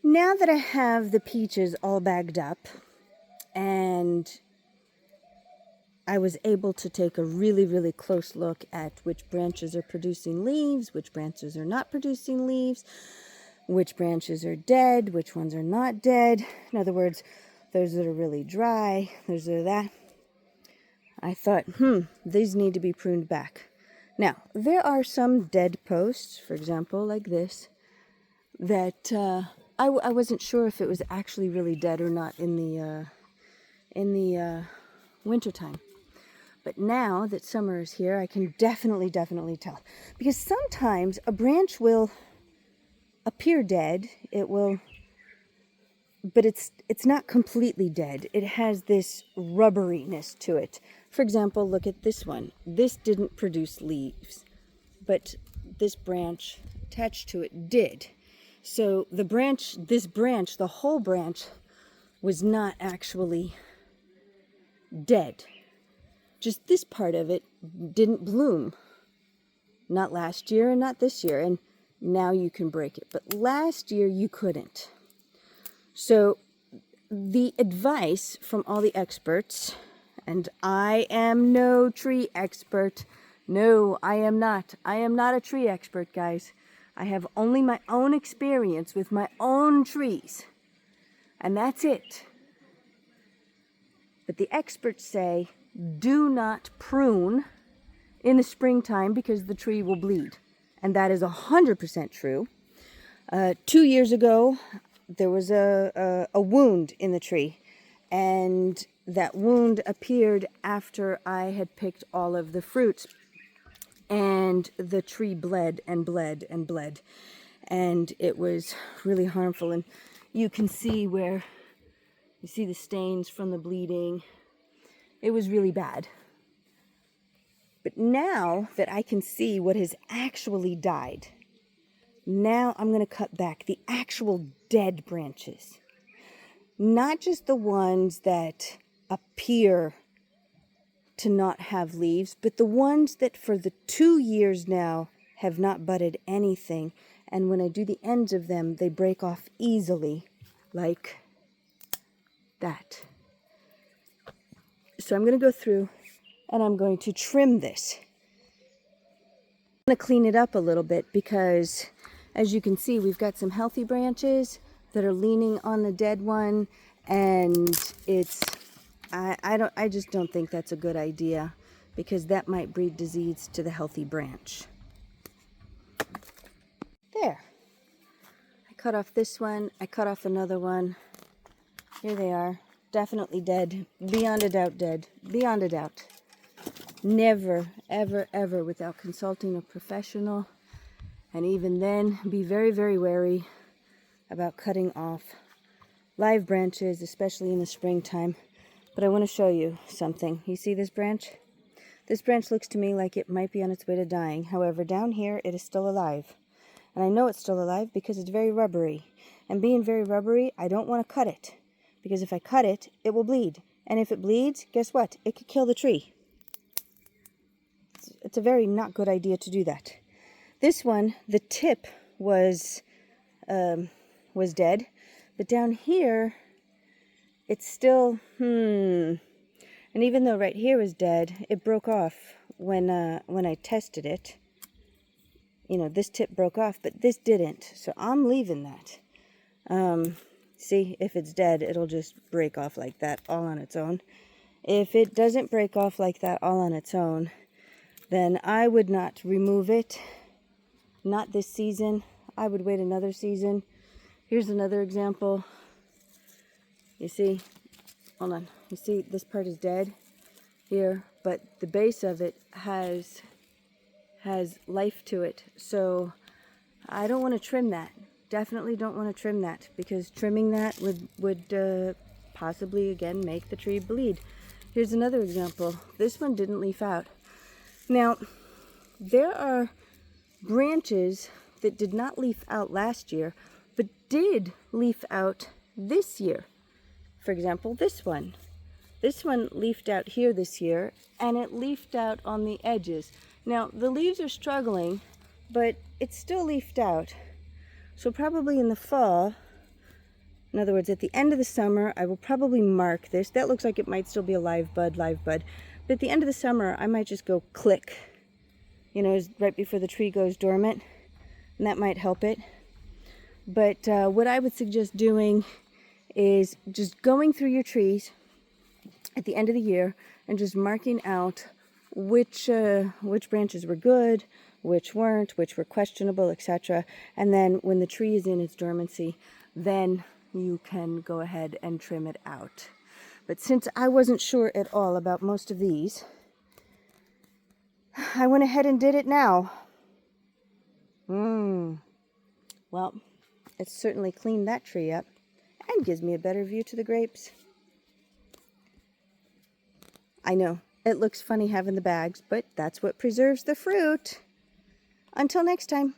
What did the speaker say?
Now that I have the peaches all bagged up and I was able to take a really close look at which branches are producing leaves, which branches are not producing leaves, which branches are dead, which ones are not dead. In other words, those that are really dry, those that are that. I thought, these need to be pruned back. Now, there are some dead posts, for example, like this, that I wasn't sure if it was actually really dead or not in the wintertime. But now that summer is here, I can definitely tell. Because sometimes a branch will appear dead. It will, but it's not completely dead. It has this rubberiness to it. For example, look at this one. This didn't produce leaves, but this branch attached to it did. So the whole branch was not actually dead. Just this part of it didn't bloom. Not last year and not this year. And now you can break it. But last year you couldn't. So the advice from all the experts, and I am no tree expert. No, I am not. I am not a tree expert, guys. I have only my own experience with my own trees. And that's it. But the experts say, do not prune in the springtime because the tree will bleed. And that is 100% true. 2 years ago, there was a wound in the tree. And that wound appeared after I had picked all of the fruits. And the tree bled and bled and bled. And it was really harmful. And you can see where, you see the stains from the bleeding. It was really bad. But now that I can see what has actually died, now I'm going to cut back the actual dead branches. Not just the ones that appear to not have leaves, but the ones that for the 2 years now have not budded anything. And when I do the ends of them, they break off easily, like that. So I'm going to go through and I'm going to trim this. I'm going to clean it up a little bit because, as you can see, we've got some healthy branches that are leaning on the dead one, and I just don't think that's a good idea because that might breed disease to the healthy branch. There. I cut off this one. I cut off another one. Here they are. Definitely dead. Beyond a doubt dead. Beyond a doubt. Never, ever without consulting a professional. And even then, be very wary about cutting off live branches, especially in the springtime. But I want to show you something. You see this branch? This branch looks to me like it might be on its way to dying. However, down here, it is still alive. And I know it's still alive because it's very rubbery. And being very rubbery, I don't want to cut it. Because if I cut it, it will bleed. And if it bleeds, guess what? It could kill the tree. It's a very not good idea to do that. This one, the tip was dead. But down here, it's still, And even though right here is dead, it broke off when I tested it. You know, this tip broke off, but this didn't. So I'm leaving that. See, if it's dead, it'll just break off like that all on its own. If it doesn't break off like that all on its own, then I would not remove it. Not this season. I would wait another season. Here's another example. You see, hold on. You see this part is dead here, but the base of it has life to it. So I don't want to trim that. Definitely don't want to trim that because trimming that would possibly again make the tree bleed. Here's another example. This one didn't leaf out. Now, there are branches that did not leaf out last year, but did leaf out this year. For example, this one. This one leafed out here this year, and it leafed out on the edges. Now, the leaves are struggling, but it's still leafed out. So probably in the fall, In other words, at the end of the summer, I will probably mark this. That looks like it might still be a live bud. But at the end of the summer, I might just go click, you know, right before the tree goes dormant, and that might help it. But what I would suggest doing is just going through your trees at the end of the year and just marking out which branches were good, which weren't, which were questionable, etc. And then when the tree is in its dormancy, then you can go ahead and trim it out. But since I wasn't sure at all about most of these, I went ahead and did it now. Well, it certainly cleaned that tree up and gives me a better view to the grapes. I know, it looks funny having the bags, but that's what preserves the fruit. Until next time.